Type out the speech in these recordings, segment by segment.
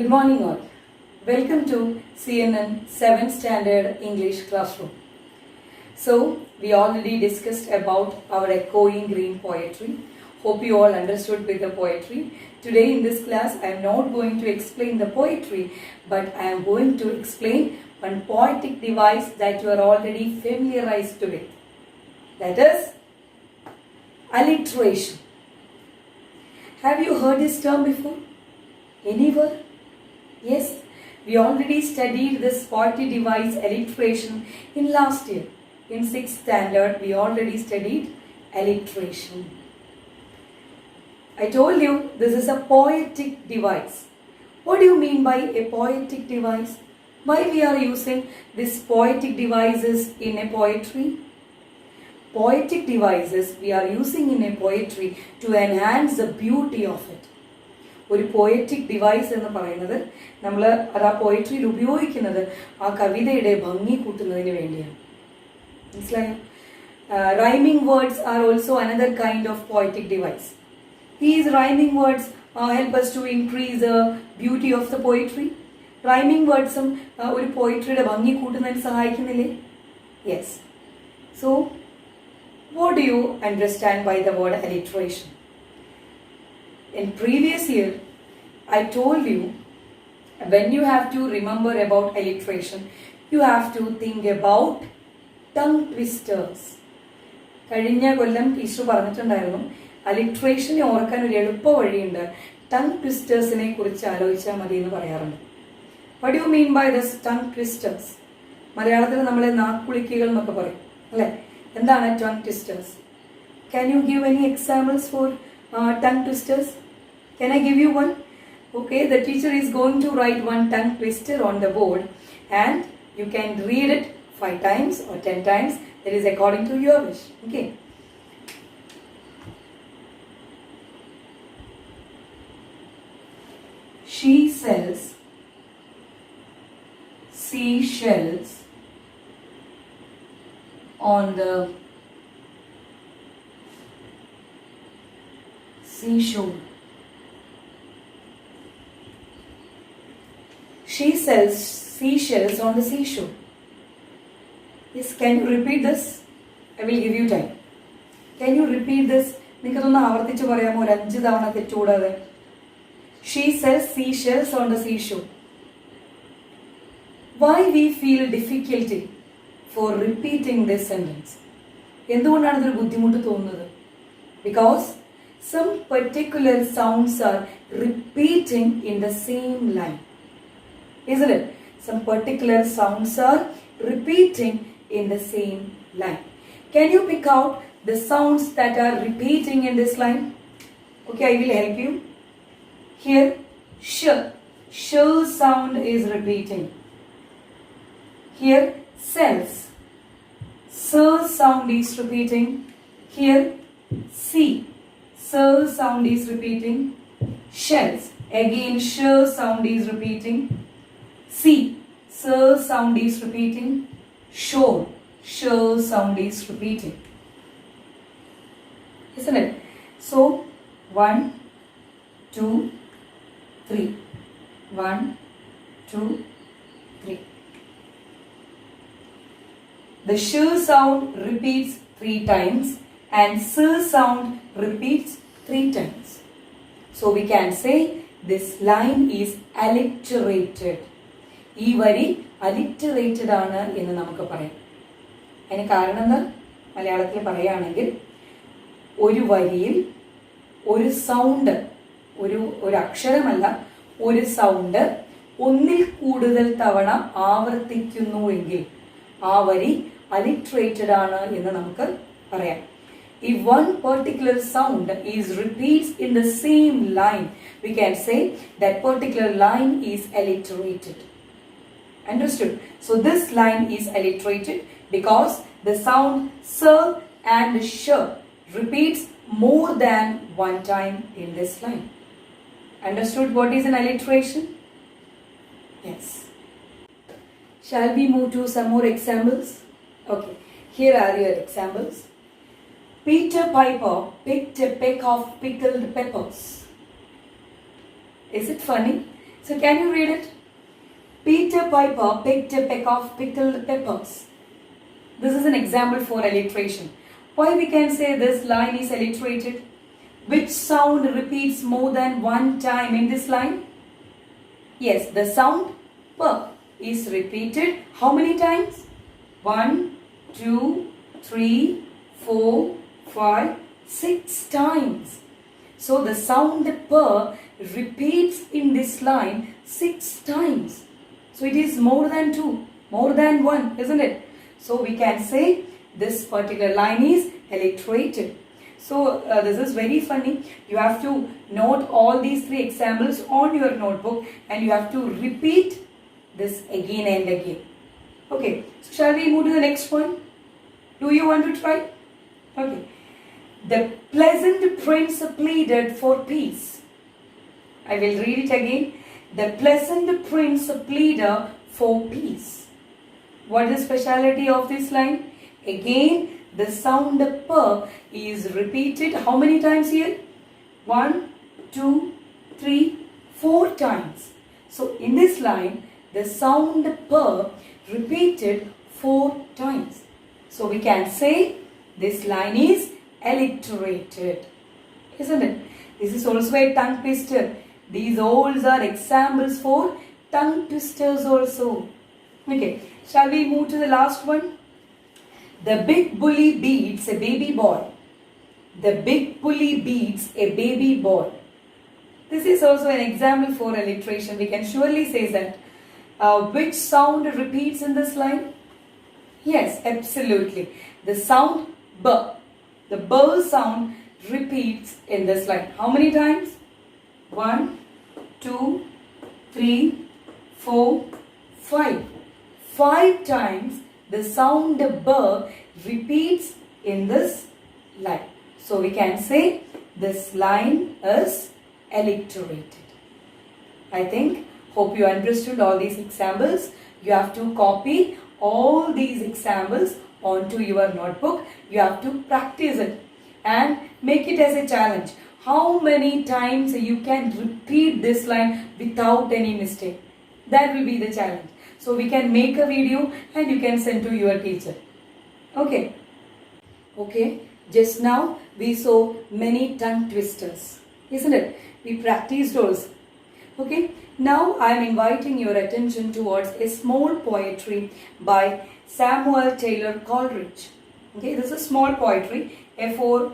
Good morning all. Welcome to CNN 7th Standard English Classroom. So, we already discussed about our echoing green poetry. Hope you all understood with the poetry. Today in this class, I am not going to explain the poetry, but I am going to explain one poetic device that you are already familiarized with. That is alliteration. Have you heard this term before? Anywhere? Yes, we already studied this poetic device alliteration in last year. In 6th standard, we already studied alliteration. I told you this is a poetic device. What do you mean by a poetic device? Why we are using these poetic devices in a poetry? Poetic devices we are using in a poetry to enhance the beauty of it. ഒരു poetic device എന്ന് പറയുന്നത് നമ്മൾ അത് ആ പോയട്രിയിൽ ഉപയോഗിക്കുന്നത് ആ കവിതയുടെ ഭംഗി കൂട്ടുന്നതിന് വേണ്ടിയാണ്. മനസ്സിലായോ? Rhyming words are also another kind of poetic device. These rhyming words help us to increase the beauty of the poetry. Rhyming വേർഡ്സും ഒരു പോയട്രിയുടെ ഭംഗി കൂട്ടുന്നതിന് സഹായിക്കുന്നില്ലേ? Yes. So, what do you understand by the word alliteration? In previous year, I told you when you have to remember about alliteration, you have to think about tongue twisters. കഴിഞ്ഞ കൊല്ലം teacher പറഞ്ഞിട്ടുണ്ടായിരുന്നു അലിട്രേഷനെ ഓർക്കാൻ ഒരു എളുപ്പ വഴിയുണ്ട്, tongue ട്വിസ്റ്റേഴ്സിനെ കുറിച്ച് ആലോചിച്ചാൽ മതി എന്ന് പറയാറുണ്ട്. What do you mean by this tongue twisters? മലയാളത്തിൽ നമ്മളെ നാക്കുളിക്കുകൾ എന്നൊക്കെ പറയും അല്ലേ? എന്താണ് tongue twisters? Can you give any examples for tongue twisters? Can I give you one? Okay, the teacher is going to write one tongue twister on the board and you can read it 5 times or 10 times. That is according to your wish. Okay. She sells seashells on the seashore. She sells seashells on the seashore. Yes, can you repeat this? I will give you time. Can you repeat this? നിങ്ങൾക്കൊന്ന് ആവർത്തിച്ച് പറയാമോ ഒരു 5 തവണ തെറ്റുകൂടാതെ? She sells seashells on the seashore. Why we feel difficulty for repeating this sentence? എന്തുകൊണ്ടാണ് ഇതൊരു ബുദ്ധിമുട്ട് തോന്നുന്നത്? Because some particular sounds are repeating in the same line. Isn't it? Some particular sounds are repeating in the same line. Can you pick out the sounds that are repeating in this line? Okay, I will help you. Here, sh sound is repeating. Here, cells. Sound is repeating. Here, sound is repeating. Shells. Again, sound is repeating. Sound is repeating. Shore sound is repeating. Isn't it? So, 1, 2, 3. 1, 2, 3. The sh sound repeats 3 times and s sound repeats 3 times. So, we can say this line is alliterated. ഈ വരി അലിറ്ററേറ്റഡ് ആണ് എന്ന് നമുക്ക് പറയാം. അതിന് കാരണം എന്താ? മലയാളത്തിൽ പറയുകയാണെങ്കിൽ ഒരു വരിയിൽ ഒരു സൗണ്ട്, ഒരു അക്ഷരമല്ല, ഒരു സൗണ്ട് ഒന്നിൽ കൂടുതൽ തവണ ആവർത്തിക്കുന്നുവെങ്കിൽ ആ വരി അലിറ്ററേറ്റഡ് ആണ് എന്ന് നമുക്ക് പറയാം. If one particular sound is repeats in the same line, we can say that particular line is alliterated. Understood? So this line is alliterated because the sound s and sh repeats more than one time in this line. Understood what is an alliteration? Yes. Shall we move to some more examples? Okay, here are your examples. Peter Piper picked a peck of pickled peppers. Is it funny? So can you read it? Peter Piper picked a peck of pickled peppers. This is an example for alliteration. Why we can say this line is alliterated? Which sound repeats more than one time in this line? Yes, the sound P is repeated how many times? 1, 2, 3, 4, 5, 6 times. So the sound P repeats in this line 6 times. So it is more than 2, more than 1, isn't it? So we can say this particular line is alliterated. So this is very funny. You have to note all these 3 examples on your notebook and you have to repeat this again and again. Okay, so shall we move to the next one? Do you want to try? Okay. The pleasant prince pleaded for peace. I will read it again. The pleasant prince pleaded for peace. What is the speciality of this line? Again, the sound P is repeated how many times here? 1, 2, 3, 4 times. So in this line, the sound P repeated 4 times. So we can say this line is alliterated, isn't it? This is also a tongue twister. These all are examples for tongue twisters also. Okay, shall we move to the last one? The big bully beats a baby boy. The big bully beats a baby boy. This is also an example for alliteration. We can surely say that. Which sound repeats in this line? Yes, absolutely. The sound B. The B sound repeats in this line. How many times? 1, 2, 3, 4, 5. 5 times the sound B repeats in this line. So we can say this line is alliterated. I think, hope you understood all these examples. You have to copy all these examples onto your notebook. You have to practice it and make it as a challenge. How many times you can repeat this line without any mistake? That will be the challenge. So we can make a video and you can send to your teacher. Okay. Okay. Just now we saw many tongue twisters, isn't it? We practiced also. Okay. Now I am inviting your attention towards a small poetry by Samuel Taylor Coleridge. Okay, this is small poetry. A4,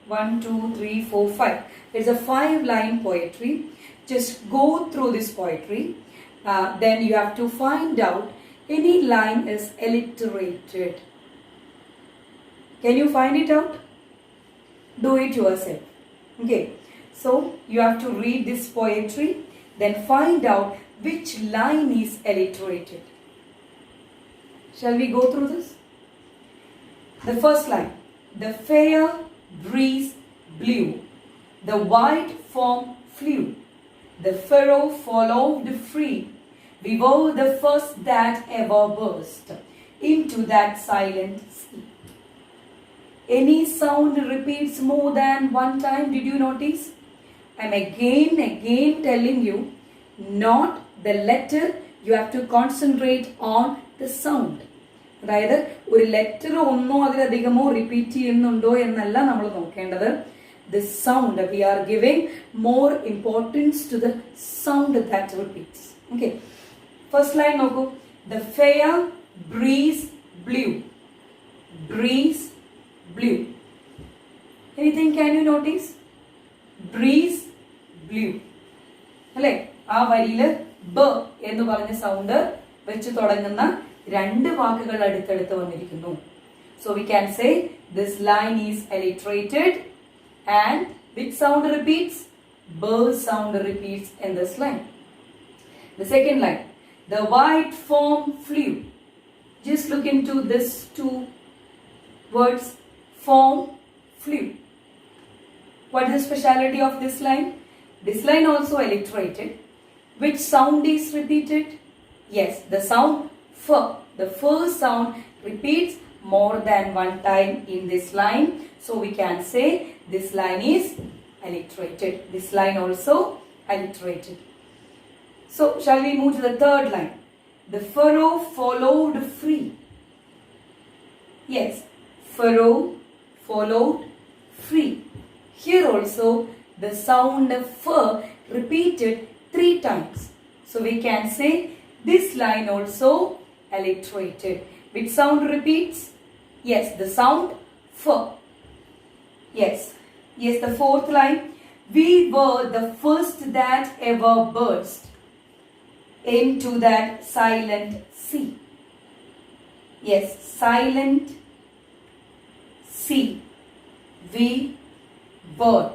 1, 2, 3, 4, 5. It's a 5-line poetry. Just go through this poetry. Then you have to find out any line is alliterated. Can you find it out? Do it yourself. Okay. So you have to read this poetry. Then find out which line is alliterated. Shall we go through this? The first line. The fair breeze blew. The white foam flew. The furrow followed free. We were the first that ever burst into that silent sea. Any sound repeats more than one time. Did you notice? I am again telling you, not the letter. You have to concentrate on the sound. അതായത് ഒരു letter ഒന്നോ അതിലധികമോ repeat ചെയ്യുന്നുണ്ടോ എന്നല്ല നമ്മൾ നോക്കേണ്ടത്. The sound, we are giving more importance to the sound that repeats. Okay. First line നോക്കൂ. The fair breeze blew. Breeze blew. Anything can you notice? Breeze blew. അല്ലേ? ആ വരിയിൽ ബ എന്ന് പറഞ്ഞ സൗണ്ട് വെച്ച് തുടങ്ങുന്ന രണ്ട് വാക്കുകൾ അടുത്തടുത്ത് വന്നിരിക്കുന്നു. So we can say this line is alliterated. And which sound repeats? B sound repeats in this line. The second line. The white foam flew. Just look into this 2 words. Foam flew. What is the speciality of this line? This line also alliterated. Which sound is repeated? Yes, the sound F. The first sound repeats more than one time in this line. So we can say this line is alliterated. This line also alliterated. So, shall we move to the third line? The furrow followed free. Yes, furrow followed free. Here also the sound fur repeated 3 times. So we can say this line also alliterated. Which sound repeats? Yes, the sound fur. Yes, the fourth line. We were the first that ever burst into that silent sea. Yes, silent sea. We were.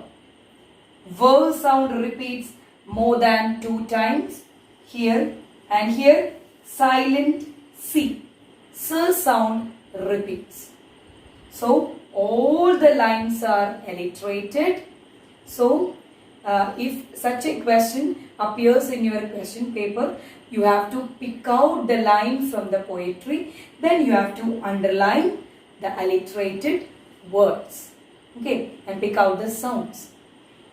Were sound repeats more than 2 times. Here and here, silent sea. S sound repeats. So, all the lines are alliterated. So, if such a question appears in your question paper, you have to pick out the line from the poetry. Then you have to underline the alliterated words. Okay, and pick out the sounds.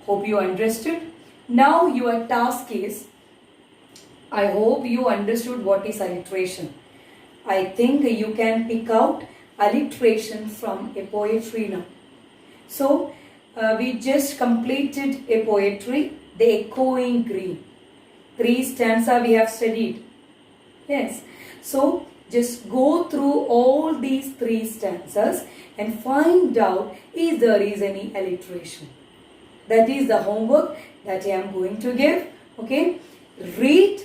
Hope you understood. Now your task is, I hope you understood what is alliteration. I think you can pick out alliteration from a poetry now. So, we just completed a poetry, The Echoing Green. 3 stanza we have studied. Yes. So, just go through all these 3 stanzas and find out if there is any alliteration. That is the homework that I am going to give. Okay. Read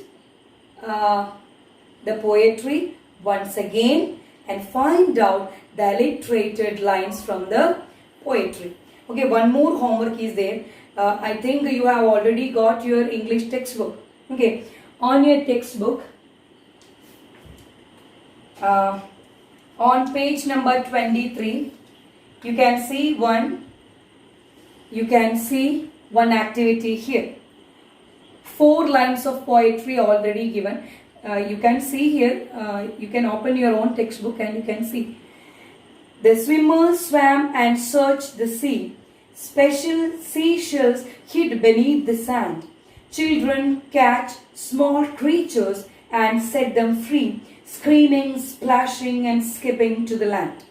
the poetry once again and find out the alliterated lines from the poetry. Okay, one more homework is there. I think you have already got your English textbook. Okay, on your textbook, on page number 23, you can see one activity here. 4 lines of poetry already given. You can see here, you can open your own textbook and you can see. The swimmers swam and searched the sea. Special seashells hid beneath the sand. Children catch small creatures and set them free, screaming, splashing and skipping to the land.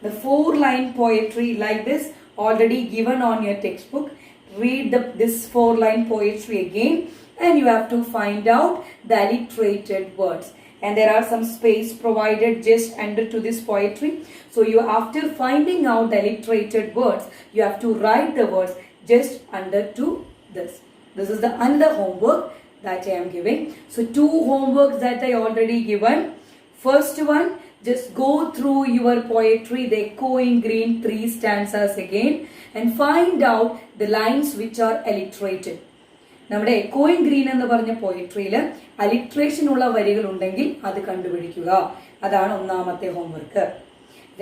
The 4-line poetry like this already given on your textbook. Read this 4-line poetry again and you have to find out the alliterated words. And there are some space provided just under to this poetry. So you, after finding out the alliterated words, you have to write the words just under to this. This is the another homework that I am giving. So 2 homeworks that I already given. First one, just go through your poetry, The Echoing Green 3 stanzas again and find out the lines which are alliterated. നമ്മുടെ എക്കോയിങ് green എന്ന് പറഞ്ഞ പോയിട്രിയിൽ alliteration ഉള്ള വരികൾ ഉണ്ടെങ്കിൽ അത് കണ്ടുപിടിക്കുക. അതാണ് ഒന്നാമത്തെ ഹോംവർക്ക്.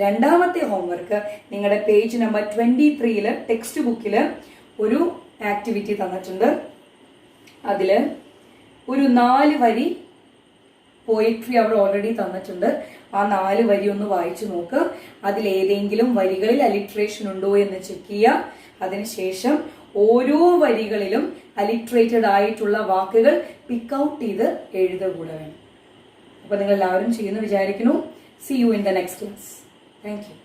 രണ്ടാമത്തെ ഹോംവർക്ക് നിങ്ങളുടെ പേജ് നമ്പർ 23 ടെക്സ്റ്റ് ബുക്കിൽ ഒരു ആക്ടിവിറ്റി തന്നിട്ടുണ്ട്. അതിൽ ഒരു 4 വരി പോയിട്രി അവർ ഓൾറെഡി തന്നിട്ടുണ്ട്. ആ 4 വരി ഒന്ന് വായിച്ചു നോക്ക്. അതിലേതെങ്കിലും വരികളിൽ അലിട്രേഷൻ ഉണ്ടോ എന്ന് ചെക്ക് ചെയ്യുക. അതിനുശേഷം ഓരോ വരികളിലും അലിട്രേറ്റഡ് ആയിട്ടുള്ള വാക്കുകൾ പിക്ക് ഔട്ട് ചെയ്ത് എഴുതുക കൂടെ വേണം. അപ്പോൾ നിങ്ങൾ എല്ലാവരും ചെയ്യുന്നു വിചാരിക്കുന്നു. See you in the next class. Thank you.